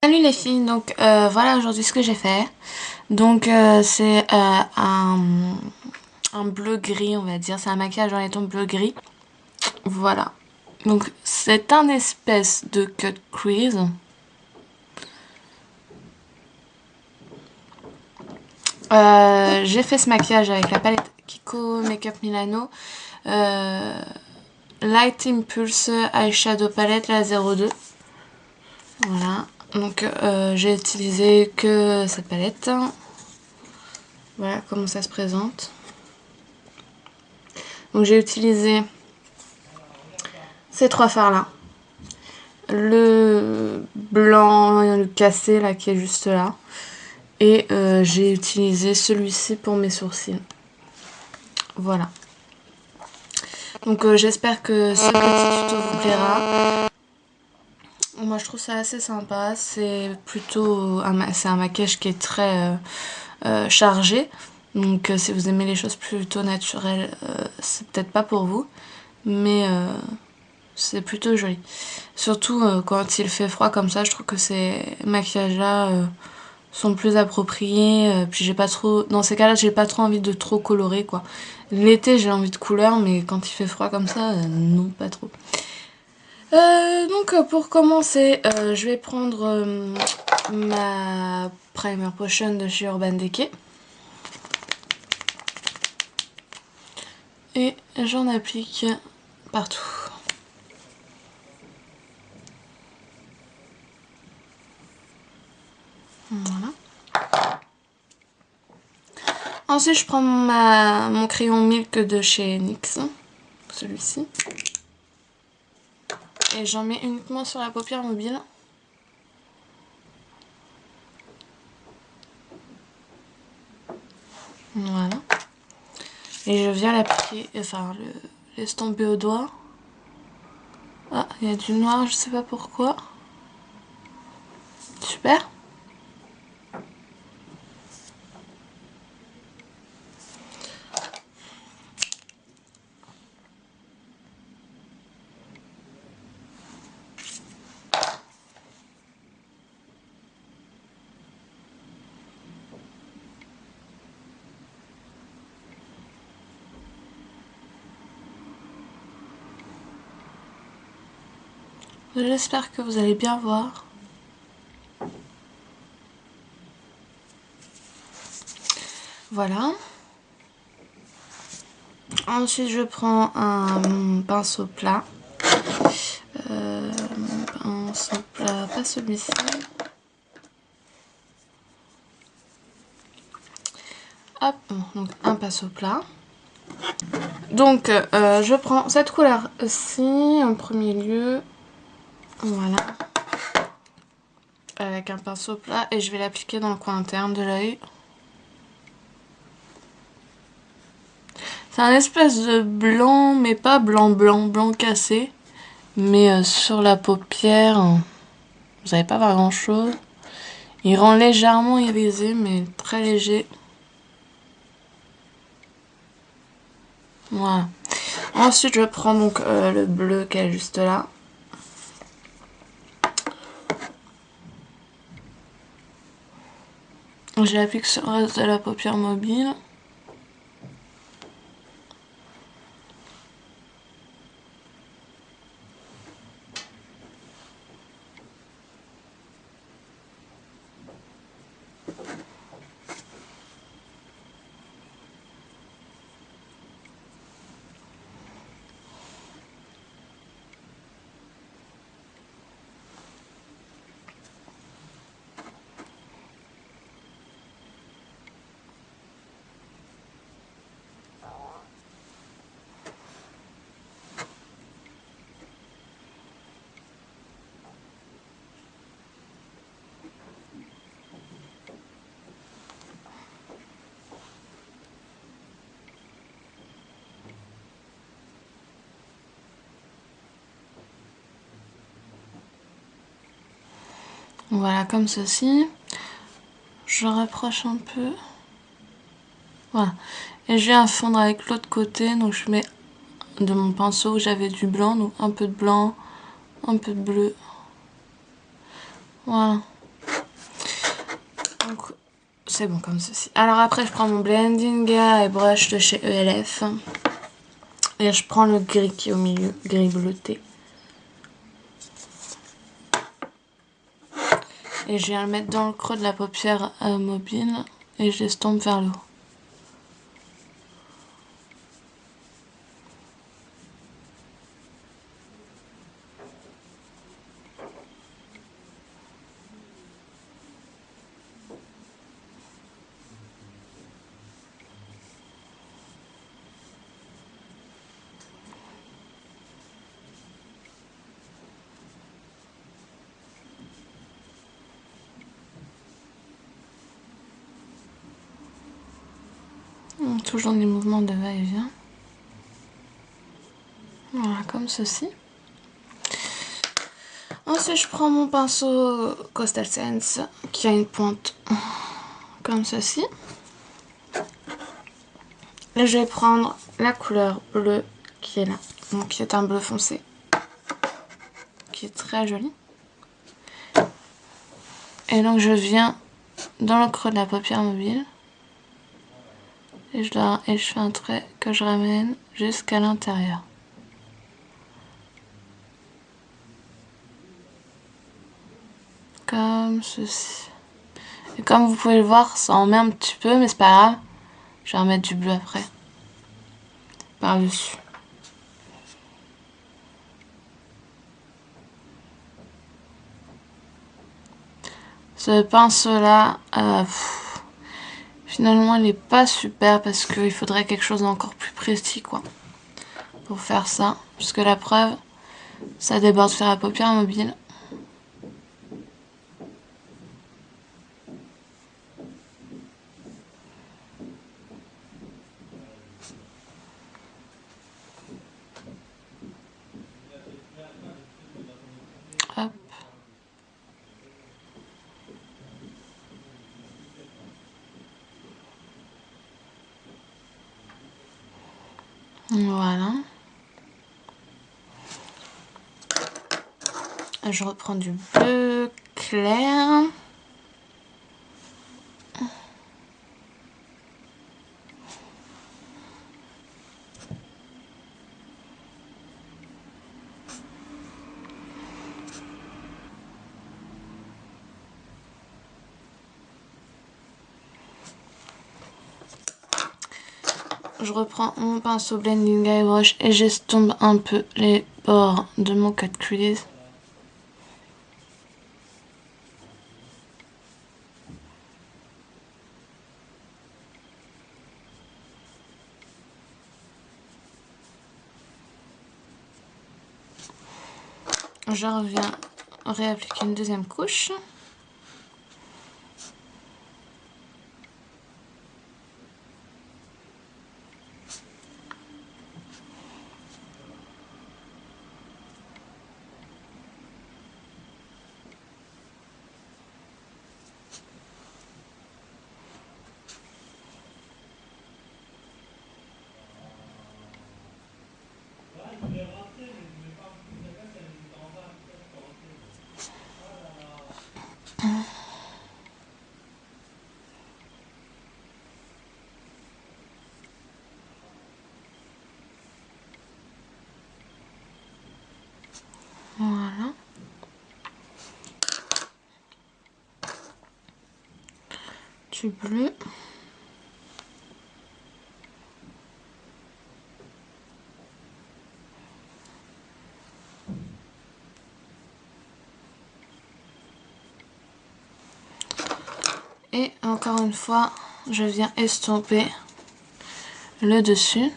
Salut les filles, donc voilà aujourd'hui ce que j'ai fait. Donc c'est un bleu gris, on va dire, c'est un maquillage dans les tons bleu gris. Voilà, donc c'est un espèce de cut crease. J'ai fait ce maquillage avec la palette Kiko Makeup Milano Light Impulse Eyeshadow Palette, la 02. Voilà, donc j'ai utilisé que cette palette. Voilà comment ça se présente. Donc j'ai utilisé ces trois fards là. Le blanc, le cassé là qui est juste là. Et j'ai utilisé celui-ci pour mes sourcils. Voilà. Donc j'espère que ce petit tuto vous plaira. Moi je trouve ça assez sympa. C'est plutôt c'est un maquillage qui est très chargé. Donc si vous aimez les choses plutôt naturelles, c'est peut-être pas pour vous. Mais c'est plutôt joli. Surtout quand il fait froid comme ça, je trouve que ces maquillages-là sont plus appropriés. Puis j'ai pas trop, dans ces cas-là, j'ai pas trop envie de trop colorer quoi. L'été j'ai envie de couleur, mais quand il fait froid comme ça, non pas trop. Donc pour commencer, je vais prendre ma Primer Potion de chez Urban Decay. Et j'en applique partout. Voilà. Ensuite, je prends mon crayon Milk de chez NYX, celui-ci. Et j'en mets uniquement sur la paupière mobile. Voilà. Et je viens l'appliquer, enfin l'estomper au doigt. Ah, il y a du noir, je sais pas pourquoi. Super. J'espère que vous allez bien voir. Voilà. Ensuite, je prends un pinceau plat. Pinceau plat, pas celui-ci. Hop, donc un pinceau plat. Donc, je prends cette couleur-ci en premier lieu. Voilà. Avec un pinceau plat et je vais l'appliquer dans le coin interne de l'œil. C'est un espèce de blanc, mais pas blanc blanc cassé. Mais sur la paupière, vous n'allez pas voir grand chose. Il rend légèrement irisé, mais très léger. Voilà. Ensuite, je prends donc le bleu qui est juste là. Je l'applique sur le reste de la paupière mobile. Voilà, comme ceci. Je rapproche un peu. Voilà. Et je viens fondre avec l'autre côté. Donc je mets de mon pinceau où j'avais du blanc. Donc un peu de blanc, un peu de bleu. Voilà. Donc c'est bon comme ceci. Alors après je prends mon blending et brush de chez ELF. Et je prends le gris qui est au milieu, gris bleuté. Et je viens le mettre dans le creux de la paupière mobile et je l'estompe vers le haut. Toujours des mouvements de va-et-vient. Voilà, comme ceci. Ensuite, je prends mon pinceau Coastal Sense qui a une pointe comme ceci. Et je vais prendre la couleur bleue qui est là, donc qui est un bleu foncé, qui est très joli. Et donc je viens dans le creux de la paupière mobile et je fais un trait que je ramène jusqu'à l'intérieur. Comme ceci. Et comme vous pouvez le voir, ça en met un petit peu, mais c'est pas grave. Je vais remettre du bleu après. Par-dessus. Ce pinceau-là, finalement, il est pas super parce qu'il faudrait quelque chose d'encore plus précis, quoi. Pour faire ça. Puisque la preuve, ça déborde sur la paupière mobile. Hop. Voilà. Je reprends du bleu clair. Je reprends mon pinceau blending airbrush et j'estompe un peu les bords de mon cut crease. Je reviens réappliquer une deuxième couche. Voilà. Du bleu. Et encore une fois, je viens estomper le dessus.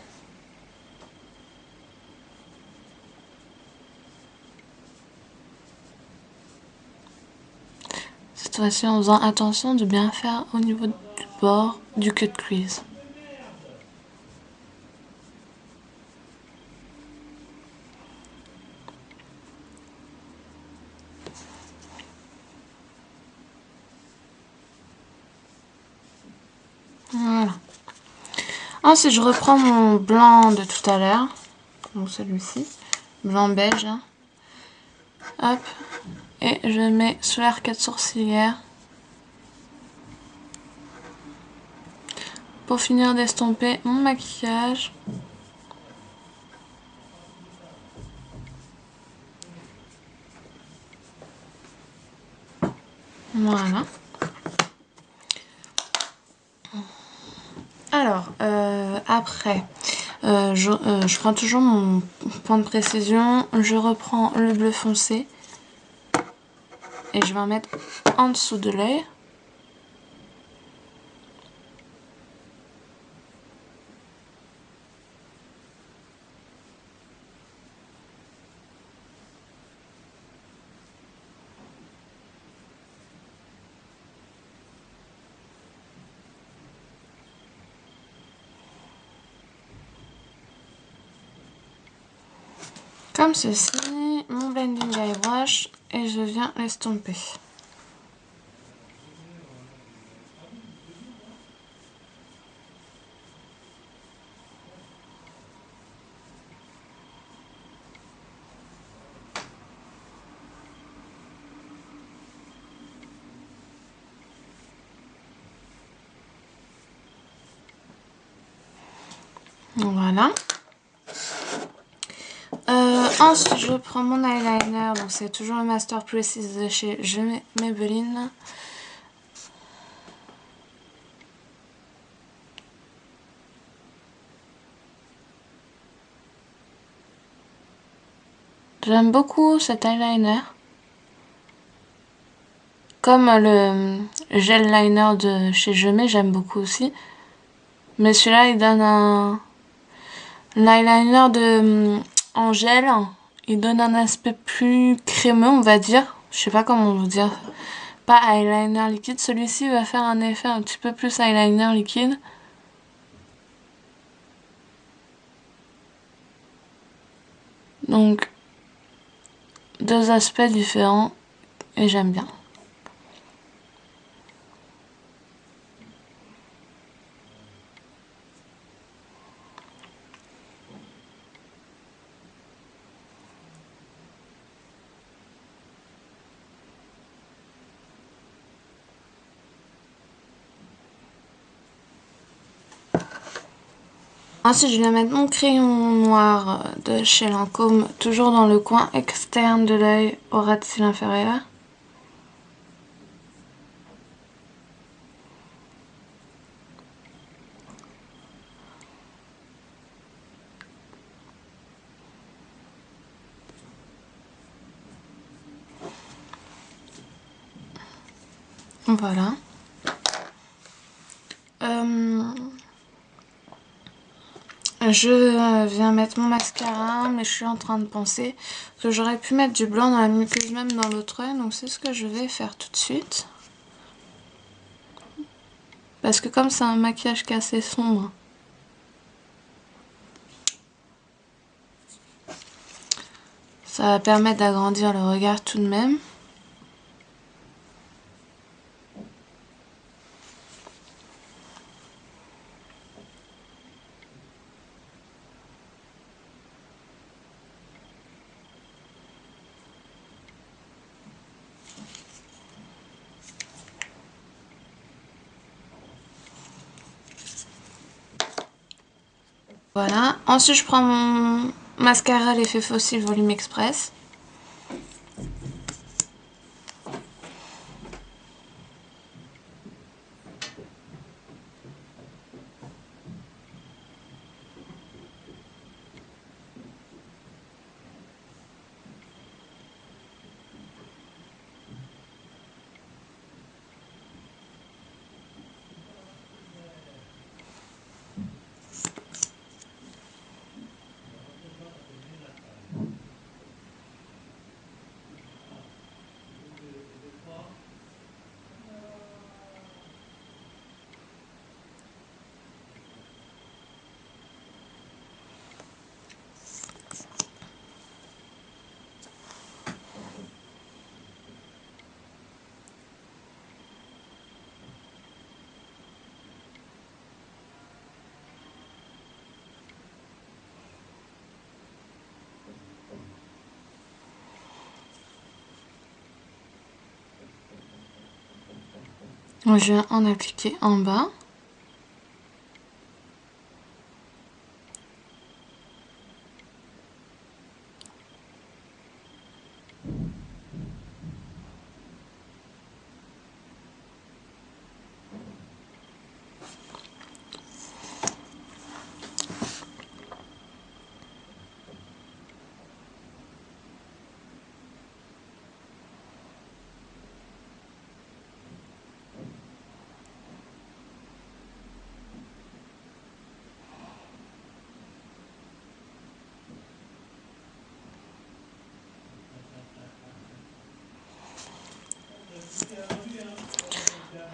Cette fois-ci en faisant attention de bien faire au niveau du bord du cut crease. Voilà. Ensuite, je reprends mon blanc de tout à l'heure, donc celui-ci, blanc beige. Hein. Hop, et je mets sous l'arcade sourcilière pour finir d'estomper mon maquillage. Voilà. Alors, après, je prends toujours mon point de précision, je reprends le bleu foncé et je vais en mettre en dessous de l'œil. Comme ceci, mon blending airbrush et je viens l'estomper. Voilà. Ensuite, je prends mon eyeliner, donc c'est toujours le Master Precious de chez Maybelline. J'aime beaucoup cet eyeliner. Comme le gel liner de chez j'aime beaucoup aussi. Mais celui-là, il donne un eyeliner en gel. Il donne un aspect plus crémeux, on va dire. Je sais pas comment vous dire. Pas eyeliner liquide. Celui-ci va faire un effet un petit peu plus eyeliner liquide. Donc, deux aspects différents. Et j'aime bien. Ensuite, je vais mettre mon crayon noir de chez Lancôme, toujours dans le coin externe de l'œil au ras de cils inférieur. Voilà. Je viens mettre mon mascara, mais je suis en train de penser que j'aurais pu mettre du blanc dans la muqueuse, même dans l'autre œil, donc c'est ce que je vais faire tout de suite. Parce que comme c'est un maquillage qui est assez sombre, ça va permettre d'agrandir le regard tout de même. Voilà. Ensuite, je prends mon mascara l'effet fossile volume express. Je viens en appliquer en bas.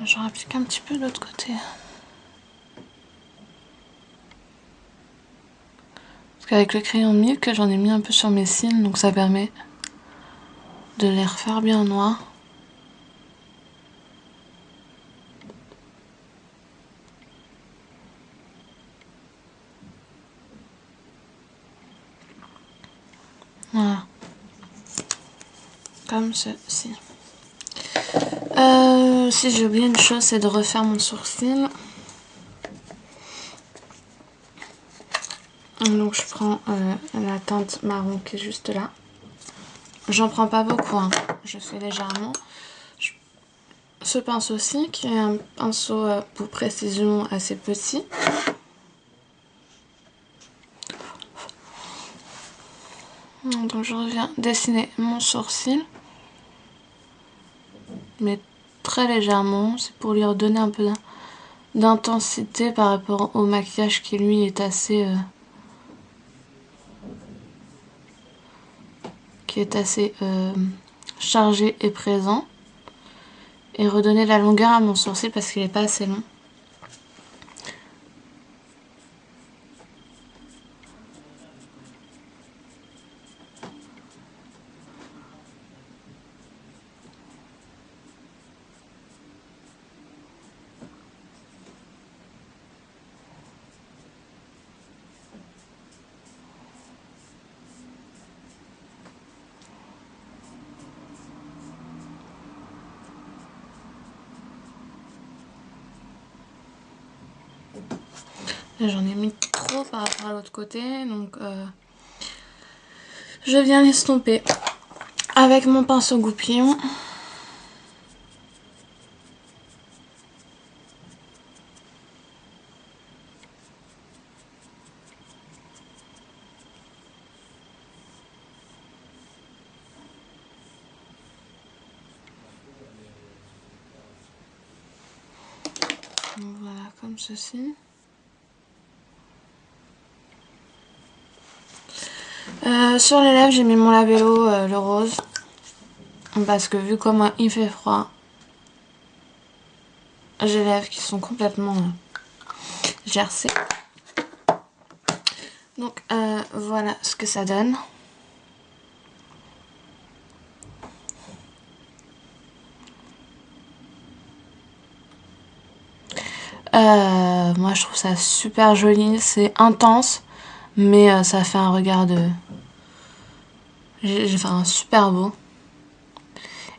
Je rapplique un petit peu de l'autre côté. Parce qu'avec le crayon Milk, j'en ai mis un peu sur mes cils, donc ça permet de les refaire bien noirs. Voilà. Comme ceci. Si j'ai oublié une chose, c'est de refaire mon sourcil. Donc je prends la teinte marron qui est juste là. J'en prends pas beaucoup, hein. Je fais légèrement. Ce pinceau-ci, qui est un pinceau pour précision assez petit. Donc je reviens dessiner mon sourcil. Mais très légèrement, c'est pour lui redonner un peu d'intensité par rapport au maquillage qui lui est assez chargé et présent, et redonner la longueur à mon sourcil parce qu'il n'est pas assez long. J'en ai mis trop par rapport à l'autre côté, donc je viens l'estomper avec mon pinceau goupillon. Voilà, comme ceci. Sur les lèvres, j'ai mis mon labello, le rose. Parce que vu comment il fait froid, j'ai les lèvres qui sont complètement gercées. Donc voilà ce que ça donne. Moi je trouve ça super joli, c'est intense, mais ça fait un regard de... J'ai fait un super beau.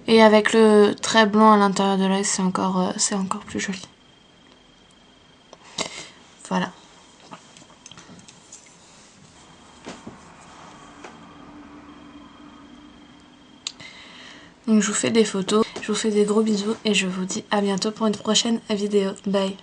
Et avec le trait blanc à l'intérieur de l'œil, c'est encore plus joli. Voilà. Donc je vous fais des photos, je vous fais des gros bisous et je vous dis à bientôt pour une prochaine vidéo. Bye.